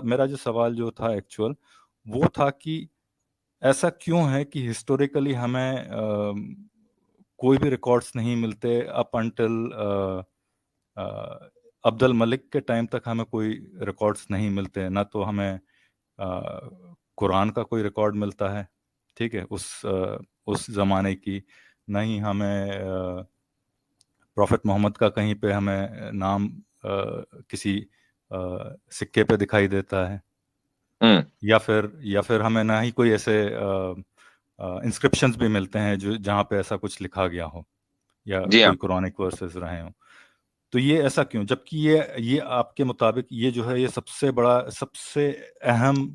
میرا جو سوال جو تھا ایکچوئل وہ تھا کہ ایسا کیوں ہے کہ ہسٹوریکلی ہمیں کوئی بھی ریکارڈز نہیں ملتے اپ انٹل عبد الملک کے ٹائم تک ہمیں کوئی ریکارڈز نہیں ملتے، نہ تو ہمیں قرآن کا کوئی ریکارڈ ملتا ہے، ٹھیک ہے، اس زمانے کی، نہ ہی ہمیں پروفٹ محمد کا کہیں پہ ہمیں نام کسی سکے پہ دکھائی دیتا ہے، یا پھر ہمیں نہ ہی کوئی ایسے انسکرپشنز بھی ملتے ہیں جہاں پہ ایسا کچھ لکھا گیا ہو یا کوئی قرآنک ورسز رہے ہوں. تو یہ ایسا کیوں، جبکہ یہ آپ کے مطابق یہ جو ہے یہ سب سے بڑا، سب سے اہم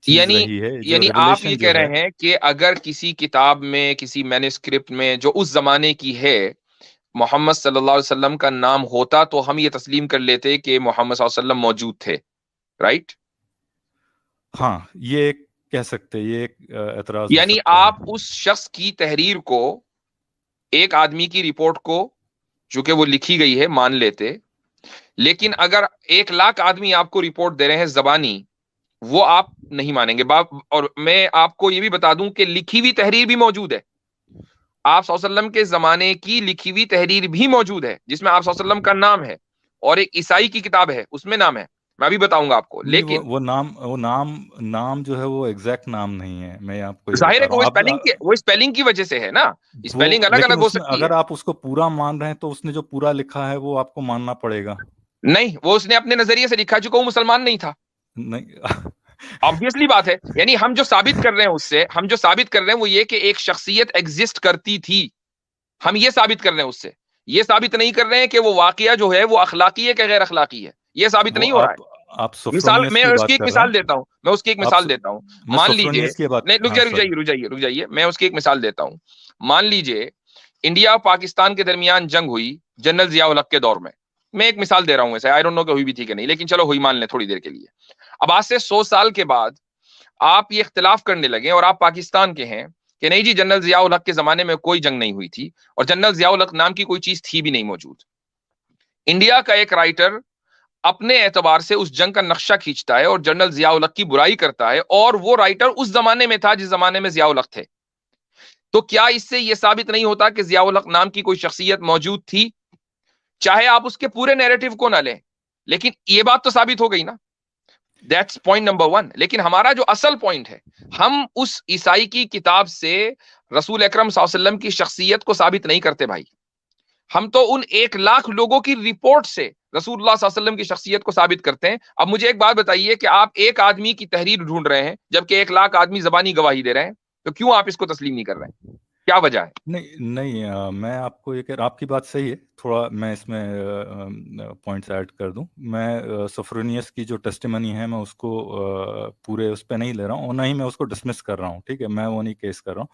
چیز رہی ہے، جو یعنی آپ یہ کہہ رہے ہیں کہ اگر کسی کتاب میں، کسی مینuscript میں جو اس زمانے کی ہے، محمد صلی اللہ علیہ وسلم کا نام ہوتا تو ہم یہ تسلیم کر لیتے کہ محمد صلی اللہ علیہ وسلم موجود تھے، رائٹ؟ ہاں، یہ ایک کہہ سکتے، یہ ایک اعتراض ہو یعنی سکتا ہے. آپ اس شخص کی تحریر کو، ایک آدمی کی رپورٹ کو جو کہ وہ لکھی گئی ہے مان لیتے، لیکن اگر 1,00,000 آدمی آپ کو رپورٹ دے رہے ہیں زبانی، وہ آپ نہیں مانیں گے. اور میں آپ کو یہ بھی بتا دوں کہ لکھی ہوئی تحریر بھی موجود ہے، آپ صلی اللہ علیہ وسلم کے زمانے کی لکھی ہوئی تحریر بھی موجود ہے جس میں آپ صلی اللہ علیہ وسلم کا نام ہے، اور ایک عیسائی کی کتاب ہے اس میں نام ہے، میں ابھی بتاؤں گا آپ کو. لیکن وہ نام جو ہے وہ ایگزیکٹ نام نہیں ہے، میں آپ کو یہ ظاہر ہے بتا کہ رہا ہوں. وہ اسپیلنگ کی وجہ سے ہے نا، اسپیلنگ الگ لیکن الگ ہو اس میں سکتی ہے. اگر آپ اس کو پورا مان رہے ہیں تو اس نے جو پورا لکھا ہے وہ آپ کو ماننا پڑے گا. نہیں، وہ اس نے اپنے نظریے سے لکھا، چونکہ وہ مسلمان نہیں تھا. نہیں آبویسلی بات ہے. یعنی ہم جو ثابت کر رہے ہیں اس سے، ہم جو ثابت کر رہے ہیں وہ یہ کہ ایک شخصیت ایگزسٹ کرتی تھی، ہم یہ ثابت کر رہے ہیں اس سے. یہ ثابت نہیں کر رہے ہیں کہ وہ واقعہ جو ہے وہ اخلاقی ہے کہ غیر اخلاقی ہے، یہ ثابت وہ نہیں ہو رہا ہے. آپ مثال، سوفرونیس میں کی اس کی بات ایک کر رہے مثال ہیں. دیتا ہوں، میں اس کی ایک مثال دیتا ہوں. میں مان لیجئے، سوفرونیس کی بات، نہیں رک ہاں جائیے رک جائیے، میں اس کی ایک مثال دیتا ہوں. مان لیجئے انڈیا پاکستان کے درمیان جنگ ہوئی جنرل ضیاء الحق کے دور میں ایک مثال دے رہا ہوں ایسے، آئی ڈونٹ نو کہ ہوئی بھی تھی کہ نہیں، لیکن چلو ہوئی مان لیں تھوڑی دیر کے لیے. اب آج سے 100 سال کے بعد آپ یہ اختلاف کرنے لگے اور آپ پاکستان کے ہیں کہ نہیں جی جنرل ضیاء الحق کے زمانے میں کوئی جنگ نہیں ہوئی تھی اور جنرل ضیاء الحق نام کی کوئی چیز تھی بھی نہیں موجود. انڈیا کا ایک رائٹر اپنے اعتبار سے اس جنگ کا نقشہ کھینچتا ہے اور جنرل ضیاء الحق کی برائی کرتا ہے، اور وہ رائٹر اس زمانے میں تھا جس زمانے میں ضیاء الحق تھے. تو کیا اس سے یہ ثابت نہیں ہوتا کہ ضیاء الحق نام کی کوئی شخصیت موجود تھی؟ چاہے آپ اس کے پورے نیریٹو کو نہ لیں، لیکن یہ بات تو ثابت ہو گئی نا. That's point number 1. لیکن ہمارا جو اصل پوائنٹ ہے، ہم اس عیسائی کی کتاب سے رسول اکرم صلی اللہ علیہ وسلم کی شخصیت کو ثابت نہیں کرتے بھائی. ہم تو ان 1,00,000 لوگوں کی رپورٹ سے رسول اللہ صلی اللہ علیہ وسلم کی شخصیت کو ثابت کرتے ہیں. اب مجھے ایک بات بتائیے کہ آپ ایک آدمی کی تحریر ڈھونڈ رہے ہیں جبکہ 1,00,000 آدمی زبانی گواہی دے رہے ہیں، تو کیوں آپ اس کو تسلیم نہیں کر رہے ہیں؟ کیا وجہ ہے؟ نہیں میں آپ کو یہ کہ آپ کی بات صحیح ہے، تھوڑا میں اس میں پوائنٹس ایڈ کر دوں. میں سوفرونیس کی جو ٹیسٹیمنی ہے میں اس کو پورے اس پہ نہیں لے رہا ہوں، اور نہ ہی میں اس کو ڈسمس کر رہا ہوں، ٹھیک ہے، میں وہ نہیں کیس کر رہا ہوں.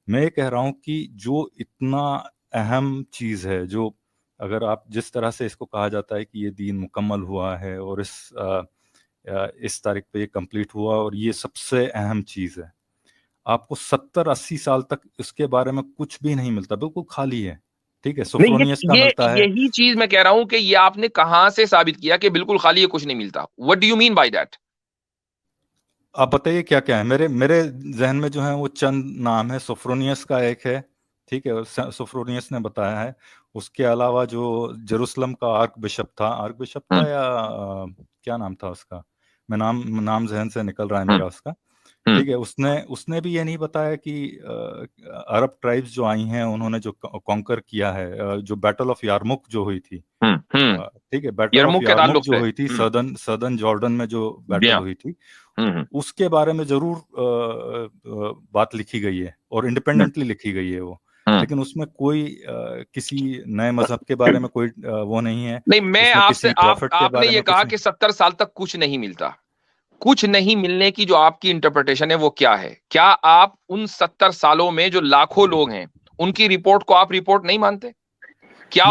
میں یہ کہہ رہا ہوں کہ جو اتنا اہم چیز ہے، جو اگر آپ جس طرح سے اس کو کہا جاتا ہے کہ یہ دین مکمل ہوا ہے اور اس تاریخ پہ یہ کمپلیٹ ہوا اور یہ سب سے اہم چیز ہے، آپ کو 70-80 سال تک اس کے بارے میں کچھ بھی نہیں ملتا، بالکل خالی ہے، ٹھیک ہے. سوفرونیس کا ملتا ہے. یہی چیز میں کہہ رہا ہوں کہ یہ آپ نے کہاں سے ثابت کیا کہ بالکل خالی ہے، کچھ نہیں ملتا؟ What do you mean by that؟ آپ بتائیے کیا کیا ہے. میرے ذہن میں جو ہے وہ چند نام ہے. سوفرونیس کا ایک ہے، ٹھیک ہے، سوفرونیس نے بتایا ہے. اس کے علاوہ جو جیروسلم کا آرک بشپ تھا یا کیا نام تھا اس کا، میں نام ذہن سے نکل رہا ہے میرا اس کا، ٹھیک ہے. اس نے بھی یہ نہیں بتایا کہ عرب ٹرائبز جو آئی ہیں انہوں نے جو کانکر کیا ہے، جو بیٹل آف یارمک جو ہوئی تھی، ٹھیک ہے، بیٹل آف یارمک جو ہوئی تھی سدرن جارڈن میں جو بیٹل ہوئی تھی، اس کے بارے میں ضرور بات لکھی گئی ہے اور انڈیپینڈنٹلی لکھی گئی ہے وہ، لیکن اس میں کوئی کسی نئے مذہب کے بارے میں کوئی وہ نہیں ہے. نہیں، میں آپ سے، آپ نے یہ کہا کہ 70 سال تک کچھ نہیں ملتا. کچھ نہیں ملنے کی جو آپ کی انٹرپریٹیشن ہے وہ کیا ہے؟ کیا آپ ان 70 سالوں میں جو لاکھوں لوگ ہیں ان کی رپورٹ کو آپ رپورٹ نہیں مانتے؟ کیا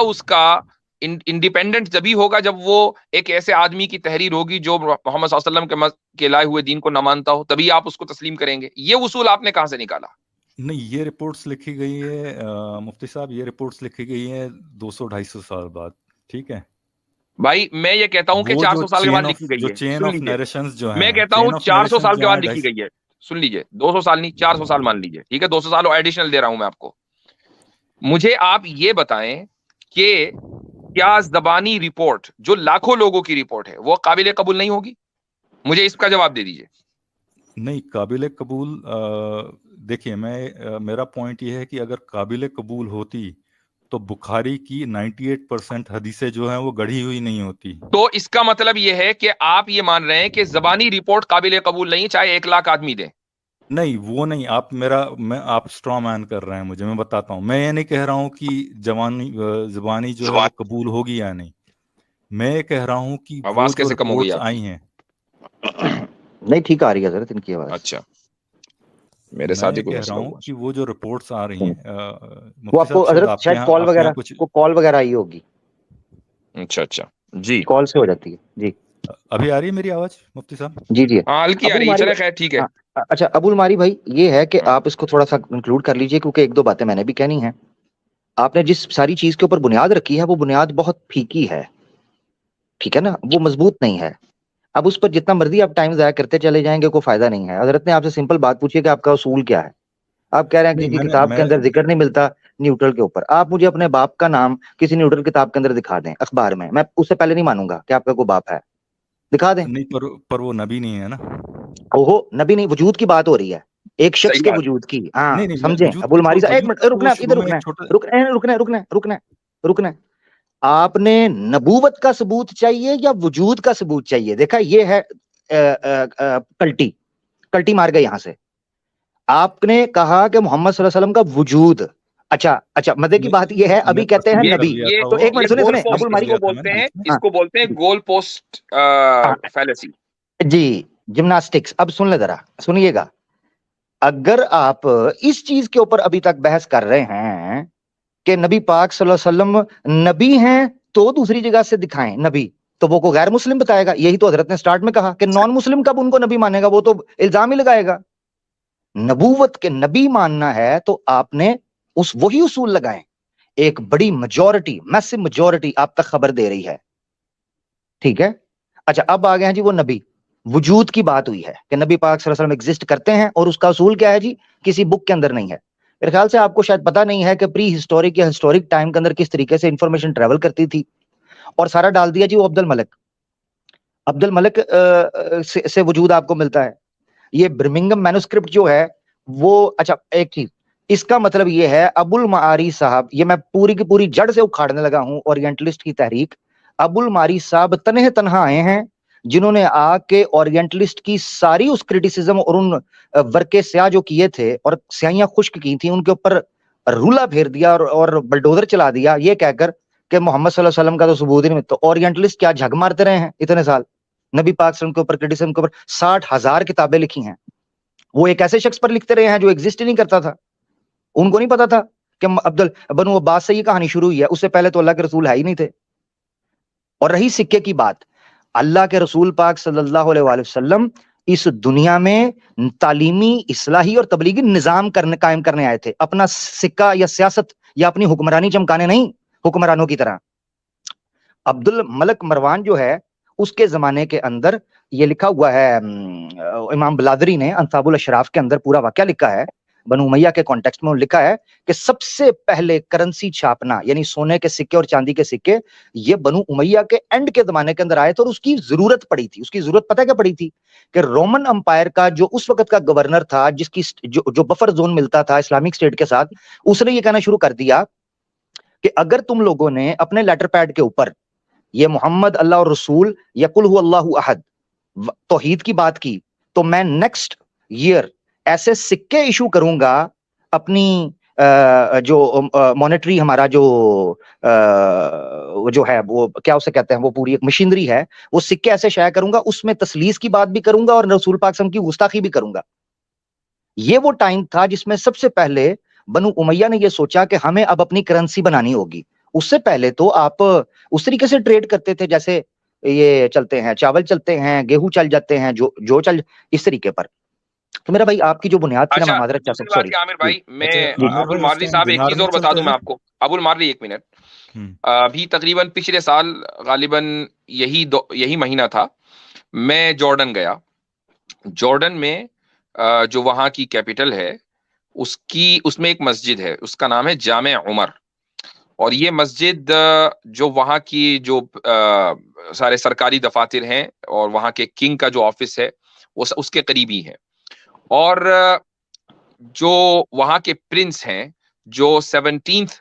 اس کا انڈیپینڈنٹ جبھی ہوگا جب وہ ایک ایسے آدمی کی تحریر ہوگی جو محمد صلی اللہ علیہ وسلم کے لائے ہوئے دین کو نہ مانتا ہو، تبھی آپ اس کو تسلیم کریں گے. یہ اصول آپ نے کہاں سے نکالا؟ نہیں، یہ رپورٹس لکھی گئی ہے مفتی صاحب، یہ رپورٹس لکھی گئی ہیں 200-250 سال بعد، ٹھیک ہے. بھائی میں یہ کہتا ہوں کہ 400 سال کے بعد لکھی گئی ہے, چین سن آف لیجیے, نیریشنز جو ہیں, میں کہتا ہوں 400 سال کے بعد لکھی گئی ہے, سن لیجیے, 200 سال نہیں 400 سال مان لیجیے, ٹھیک ہے, 200 سال ایڈیشنل دے رہا ہوں میں آپ کو. مجھے آپ یہ بتائیں کہ کیا زبانی رپورٹ جو لاکھوں لوگوں کی رپورٹ ہے وہ قابل قبول نہیں ہوگی؟ مجھے اس کا جواب دے دیجیے. نہیں قابل قبول, دیکھیے میرا پوائنٹ یہ ہے کہ اگر قابل قبول ہوتی تو بخاری کی 98% حدیثیں جو ہیں وہ گڑھی ہوئی نہیں ہوتی. تو اس کا مطلب یہ ہے کہ آپ یہ مان رہے ہیں کہ زبانی رپورٹ قابل قبول نہیں چاہے 1 لاکھ آدمی دیں؟ نہیں وہ نہیں, آپ اسٹرا مین کر رہے ہیں مجھے. میں بتاتا ہوں, میں یہ نہیں کہہ رہا ہوں کہ زبانی جو ہے وہ قبول ہوگی یا نہیں. میں یہ کہہ رہا ہوں کہ وہ آواز جو کیسے کم ہو گئی رپورٹس آپ کی؟ آئی ہیں, نہیں ٹھیک آ رہی ہے حضرت ان کی آواز. اچھا, میرے میں ساتھ یہ ہی کوئی کہہ رہا مسئلہ ہوں ہوا. کہ وہ جو رپورٹس آ رہی ہیں, وہ مفتی آپ کو صاحب حضرت شاید کال آپ کے وغیرہ یہاں کچھ کال وغیرہ آئی ہوگی, اچھا اچھا, جی کال سے ہو جاتی ہے. جی ابھی آ رہی ہے میری آواز مفتی صاحب؟ جی جی. ہاں ہلکی آ ابو رہی ہے, الماری چلے خیر ٹھیک ہے. ہاں, اچھا ابو الماری بھائی یہ ہے کہ ہاں. آپ اس کو تھوڑا سا انکلوڈ کر لیجئے, کیونکہ 1-2 باتیں میں نے بھی کہنی ہیں. آپ نے جس ساری چیز کے اوپر بنیاد رکھی ہے وہ بنیاد بہت پھیکی ہے, ٹھیک ہے نا, وہ مضبوط نہیں ہے. اب اس پر جتنا مرضی آپ ٹائم ضائع کرتے چلے جائیں گے کوئی فائدہ نہیں ہے. حضرت نے آپ سے سمپل بات پوچھی کہ آپ کا اصول کیا ہے. آپ کہہ رہے ہیں کہ نہیں کسی کتاب کے میں اندر ذکر نہیں ملتا نیوٹرل کے اوپر. آپ مجھے اپنے باپ کا نام کسی نیوٹرل کتاب کے اندر دکھا دیں اخبار میں اس سے پہلے نہیں مانوں گا کہ آپ کا کوئی باپ ہے. دکھا دیں. نہیں پر وہ نبی نہیں ہے نا. اوہو, نبی نہیں, وجود کی بات ہو رہی ہے, ایک شخص صحیح کے بات. وجود کی. ہاں نہیں سمجھیں وجود ابو کی الماری صاحب, ایک منٹ رکنا, شروع ادھر میں ایک چھوٹا رکنا. آپ نے نبوت کا ثبوت چاہیے یا وجود کا ثبوت چاہیے؟ دیکھا یہ ہے کلٹی مار گئے یہاں سے. آپ نے کہا کہ محمد صلی اللہ علیہ وسلم کا وجود. اچھا مزے کی بات یہ ہے, میں ابھی کہتے ہیں تسلیم کر نبی. لیا تھا تو وہ, ایک منٹ یہ گول سنیں ابو پوسٹ الماری اس کو میں بولتے نے ہیں, بیچ میں. اس کو بولتے ہیں گول پوسٹ فیلسی. جی جمناسٹکس. اب سن لے ذرا, سنیے گا. اگر آپ اس چیز کے اوپر ابھی تک بحث کر رہے ہیں کہ نبی پاک صلی اللہ علیہ وسلم نبی ہیں تو دوسری جگہ سے دکھائیں نبی, تو وہ کو غیر مسلم بتائے گا. یہی تو حضرت نے سٹارٹ میں کہا کہ نان مسلم کب ان کو نبی مانے گا, وہ تو الزام ہی لگائے گا. نبوت کے نبی ماننا ہے تو آپ نے وہی اصول لگائیں. ایک بڑی میجورٹی, میسو میجورٹی آپ تک خبر دے رہی ہے, ٹھیک ہے. اچھا اب آ گئے ہیں جی وہ نبی. وجود کی بات ہوئی ہے کہ نبی پاک صلی اللہ علیہ وسلم ایگزسٹ کرتے ہیں, اور اس کا اصول کیا ہے جی, کسی بک کے اندر نہیں ہے. میرے خیال سے آپ کو شاید پتا نہیں ہے کہ پری ہسٹورک یا ہسٹورک ٹائم کے اندر کس طریقے سے انفارمیشن ٹریول کرتی تھی, اور سارا ڈال دیا جی وہ عبد الملک سے وجود آپ کو ملتا ہے. یہ برمنگم مینوسکرپٹ جو ہے وہ, اچھا ایک چیز, اس کا مطلب یہ ہے ابو المعاری صاحب, یہ میں پوری کی پوری جڑ سے اکھاڑنے لگا ہوں اورینٹلسٹ کی تحریک. ابو المعاری صاحب تنہا آئے ہیں جنہوں نے آ کے اورینٹلسٹ کی ساری اس کرٹیسزم اور ان ورقے سیاہ جو کیے تھے اور سیاہیاں خشک کی تھیں ان کے اوپر رولا پھیر دیا اور بلڈوزر چلا دیا, یہ کہہ کر کہ محمد صلی اللہ علیہ وسلم کا تو ثبوت ہی نہیں. تو اورینٹلسٹ کیا جھگ مارتے رہے ہیں اتنے سال نبی پاک صلی اللہ علیہ وسلم کے اوپر, کرٹیسزم کے اوپر 60,000 کتابیں لکھی ہیں. وہ ایک ایسے شخص پر لکھتے رہے ہیں جو ایگزسٹ ہی نہیں کرتا تھا. ان کو نہیں پتا تھا کہ بنو عباس سے یہ کہانی شروع ہوئی ہے, اس سے پہلے تو اللہ کے رسول ہے ہی نہیں تھے. اور رہی سکے کی بات, اللہ کے رسول پاک صلی اللہ علیہ وآلہ وسلم اس دنیا میں تعلیمی, اصلاحی اور تبلیغی نظام قائم کرنے آئے تھے, اپنا سکہ یا سیاست یا اپنی حکمرانی چمکانے نہیں, حکمرانوں کی طرح. عبد الملک مروان جو ہے اس کے زمانے کے اندر یہ لکھا ہوا ہے, امام بلادری نے انصاب الاشراف کے اندر پورا واقعہ لکھا ہے, بنو امیہ کے کانٹیکسٹ میں لکھا ہے کہ سب سے پہلے کرنسی چھاپنا یعنی سونے کے سکے اور چاندی کے سکے یہ بنو امیہ کے اینڈ کے زمانے کے اندر آئے تھے, اور اس کی ضرورت پڑی تھی. اس کی ضرورت پتہ کیا پڑی تھی کہ رومن امپائر کا جو اس وقت کا گورنر تھا, جس کی جو بفر زون ملتا تھا اسلامک اسٹیٹ کے ساتھ, اس نے یہ کہنا شروع کر دیا کہ اگر تم لوگوں نے اپنے لیٹر پیڈ کے اوپر یہ محمد اللہ اور رسول یا قل هو اللہ احد توحید کی بات کی, تو میں نیکسٹ ایئر ایسے سکے ایشو کروں گا اپنی جو مانیٹری ہمارا جو ہے وہ کیا اسے کہتے ہیں, وہ پوری ایک مشینری ہے, وہ سکے ایسے شائع کروں گا, اس میں تسلیس کی بات بھی کروں گا اور رسول پاک صلی اللہ علیہ وسلم کی گستاخی بھی کروں گا. یہ وہ ٹائم تھا جس میں سب سے پہلے بنو امیہ نے یہ سوچا کہ ہمیں اب اپنی کرنسی بنانی ہوگی. اس سے پہلے تو آپ اس طریقے سے ٹریڈ کرتے تھے جیسے یہ چلتے ہیں, چاول چلتے ہیں, گیہوں چل جاتے ہیں, جو چل اس طریقے پر. تو میرا بھائی آپ کی جو بنیاد تھی نا، میں اچھا معذرت چاہ دوسری سکتا، بات سوری کہ عامر بھائی میں عامر ابو بھائی اس الماردی ٹائم صاحب ایک دینار چیز میں اور بتا چلتے دوں میں ہیں؟ آپ کو، ابو الماردی ایک منٹ، ابھی تقریباً پچھلے سال غالباً یہی مہینہ تھا، میں جارڈن گیا. جارڈن میں جو وہاں کی کیپٹل ہے اس میں ایک مسجد ہے، اس کا نام ہے جامع عمر. اور یہ مسجد جو وہاں کی جو سارے سرکاری دفاتر ہیں اور وہاں کے کنگ کا جو آفس ہے وہ اس کے قریب ہی ہے. اور جو وہاں کے پرنس ہیں جو 17th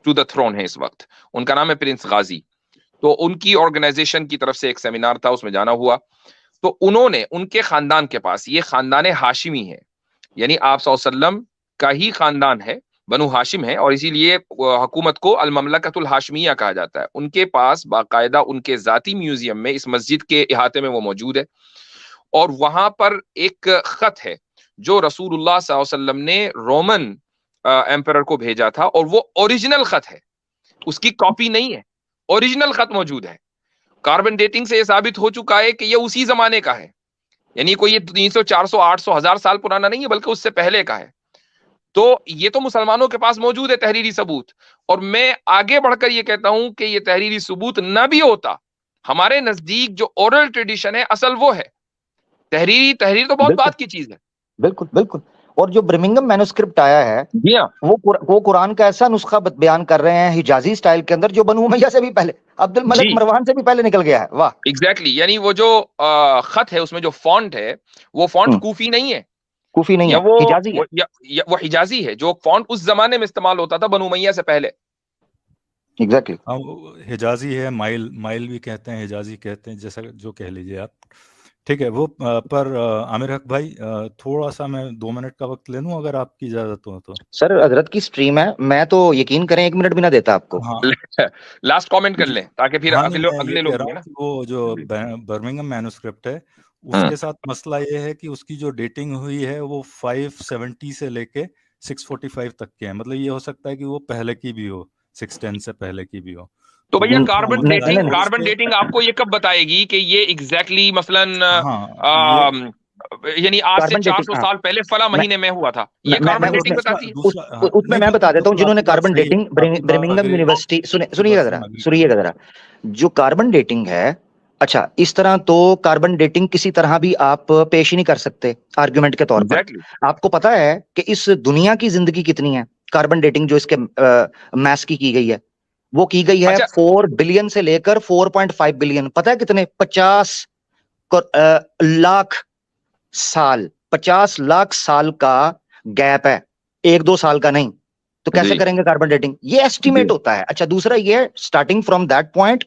ٹو دا تھرون ہے اس وقت، ان کا نام ہے پرنس غازی. تو ان کی آرگنائزیشن کی طرف سے ایک سیمینار تھا، اس میں جانا ہوا. تو انہوں نے ان کے خاندان کے پاس، یہ خاندان ہاشمی ہے، یعنی آپ صلی اللہ علیہ وسلم کا ہی خاندان ہے، بنو ہاشم ہے، اور اسی لیے حکومت کو المملکت الہاشمیہ کہا جاتا ہے. ان کے پاس باقاعدہ ان کے ذاتی میوزیم میں اس مسجد کے احاطے میں وہ موجود ہے. اور وہاں پر ایک خط ہے جو رسول اللہ صلی اللہ علیہ وسلم نے رومن ایمپرر کو بھیجا تھا، اور وہ اوریجنل خط ہے، اس کی کاپی نہیں ہے، اوریجنل خط موجود ہے. کاربن ڈیٹنگ سے یہ ثابت ہو چکا ہے کہ یہ اسی زمانے کا ہے، یعنی کوئی یہ 300 400 800 1000 سال پرانا نہیں ہے، بلکہ اس سے پہلے کا ہے. تو یہ تو مسلمانوں کے پاس موجود ہے تحریری ثبوت. اور میں آگے بڑھ کر یہ کہتا ہوں کہ یہ تحریری ثبوت نہ بھی ہوتا، ہمارے نزدیک جو اورل ٹریڈیشن ہے اصل وہ ہے. تحریر تو بہت بالکل بات کی چیز ہے. بالکل بالکل. اور جو برمنگم مینوسکرپٹ آیا ہے جی ہاں، وہ قرآن کا ایسا نسخہ بیان کر رہے ہیں حجازی سٹائل کے اندر جو بنو امیہ سے بھی پہلے، عبد الملک جی مروان سے بھی پہلے نکل گیا ہے. واہ، ایگزیکٹلی. یعنی وہ جو خط ہے اس میں جو فونٹ ہے وہ فونٹ کوفی نہیں ہے، کوفی نہیں یا ہے، حجازی ہے. وہ حجازی ہے. جو فونٹ اس زمانے میں استعمال ہوتا تھا بنو امیہ سے پہلے. ایگزیکٹلی. حجازی ہے، مائل بھی کہتے ہیں، حجازی کہتے ہیں، جیسا جو کہہ لیجیے آپ. ٹھیک ہے. وہ پر عامر حق بھائی تھوڑا سا میں 2 منٹ کا وقت لے لوں اگر آپ کی اجازت ہو تو. سر حضرت کی سٹریم ہے، میں تو یقین کریں 1 منٹ بھی نہ دیتا آپ کو. ہاں لاسٹ کامنٹ کر لیں تاکہ پھر ہاں، نہیں میں یہ اگلے کہہ لوگ رہا بھی ہے ہوں نا. کہ وہ جو برمنگم مینوسکرپٹ ہے اس کے ساتھ مسئلہ یہ ہے کہ اس کی جو ڈیٹنگ ہوئی ہے وہ 570 سے لے کے 645 تک کے ہیں. مطلب یہ ہو سکتا ہے کہ وہ پہلے کی بھی ہو، 610 سے پہلے کی بھی ہو. تو بھیا وہ کاربن مسئلہ ہے ڈیٹنگ اور اس کاربن کے ڈیٹنگ آپ کو یہ کب بتائے گی کہ یہ ایگزیکٹلی مثلاً ہاں یعنی آج سے کاربن ڈیٹنگ، 400 سال پہلے فلاں مہینے میں ہوا تھا، یہ کاربن اس ڈیٹنگ میں بتاتی ہے. اس میں بتا دیتا ہوں. جنہوں نے کاربن ڈیٹنگ برمنگم یونیورسٹی، سنیے گا ذرا، جو کاربن ڈیٹنگ ہے، اچھا اس طرح تو کاربن ڈیٹنگ کسی طرح بھی آپ پیش ہی نہیں کر سکتے آرگومنٹ کے طور پر. آپ کو پتا ہے کہ اس دنیا کی زندگی کتنی ہے؟ کاربن ڈیٹنگ جو اس کے میس کی گئی ہے وہ کی گئی ہے 4 بلین سے لے کر 4.5 بلین. پتا ہے کتنے؟ 50 لاکھ سال، 50 لاکھ سال کا گیپ ہے، 1-2 سال کا نہیں. تو کیسے کریں گے کاربن ڈیٹنگ؟ یہ ایسٹیمیٹ ہوتا ہے. اچھا دوسرا یہ starting from that point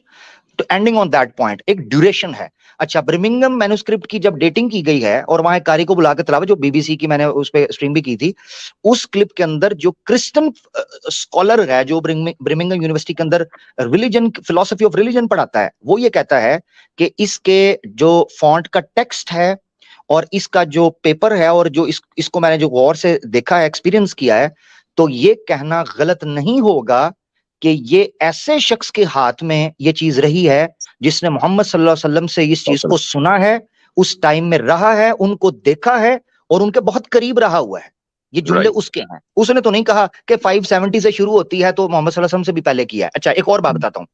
to ending on that point ایک ڈیوریشن ہے. اچھا برمنگم مینوسکرپٹ کی جب ڈیٹنگ کی گئی ہے اور وہاں ایک قاری کو بلا کے تلاوت، جو بی بی سی کی میں نے اس پہ اسٹریم بھی کی تھی، اس کلپ کے اندر جو کرسچن اسکالر ہے جو برمنگم یونیورسٹی کے اندر ریلیجن، فلسفی آف ریلیجن پڑھاتا ہے، وہ یہ کہتا ہے کہ اس کے جو فونٹ کا ٹیکسٹ ہے اور اس کا جو پیپر ہے اور جو اس کو میں نے جو غور سے دیکھا ہے، ایکسپیرینس کیا ہے، تو یہ کہنا غلط نہیں ہوگا کہ یہ ایسے شخص کے ہاتھ میں یہ چیز رہی ہے جس نے محمد صلی اللہ علیہ وسلم سے اس چیز کو سنا ہے، اس ٹائم میں رہا ہے، ان کو دیکھا ہے اور ان کے بہت قریب رہا ہوا ہے. یہ جملے اس کے ہیں. اس نے تو نہیں کہا کہ 570 سے شروع ہوتی ہے تو محمد صلی اللہ علیہ وسلم سے بھی پہلے کیا ہے. اچھا ایک اور بات بتاتا ہوں.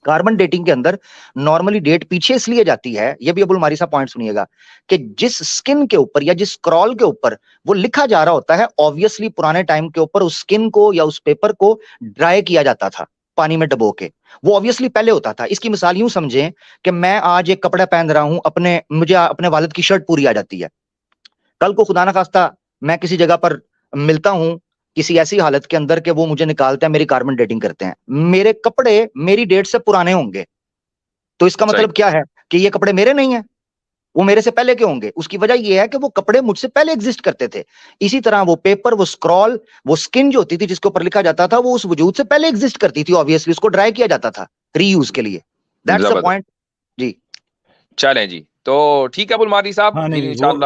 کاربن ڈیٹنگ کے اندر نارملی ڈیٹ پیچھے اس لیے جاتی ہے، یہ بھی ابو الماری صاحب پوائنٹ سنیے گا، کہ جس سکن کے اوپر یا جس اسکرول کے اوپر وہ لکھا جا رہا ہوتا ہے، obviously پرانے ٹائم کے اوپر اس سکن کو یا اس پیپر کو ڈرائی کیا جاتا تھا پانی میں ڈبو کے، وہ obviously پہلے ہوتا تھا. اس کی مثال یوں سمجھیں کہ میں آج ایک کپڑا پہن رہا ہوں، مجھے اپنے والد کی شرٹ پوری آ جاتی ہے، کل کو خدا نہ خواستہ میں کسی جگہ پر ملتا ہوں کسی ایسی حالت کے اندر کہ وہ مجھے نکالتے ہیں، میری کاربن ڈیٹنگ کرتے ہیں، میرے کپڑے میری ڈیٹ سے پرانے ہوں گے. تو اس کا مطلب کیا ہے کہ یہ کپڑے میرے نہیں ہیں، وہ میرے سے پہلے کے ہوں گے. اس کی وجہ یہ ہے کہ وہ کپڑے مجھ سے پہلے ایگزسٹ کرتے تھے. اسی طرح وہ پیپر، وہ اسکرول، وہ سکن جو ہوتی تھی جس کے اوپر لکھا جاتا تھا، وہ اس وجود سے پہلے ایگزسٹ کرتی تھی. obviously اس کو ڈرائی کیا جاتا تھا ری یوز کے لیے. That's the point. جی چلیں جی، تو ٹھیک ہے ابو المہدی صاحب، ہاں پھر نہیں انشاءاللہ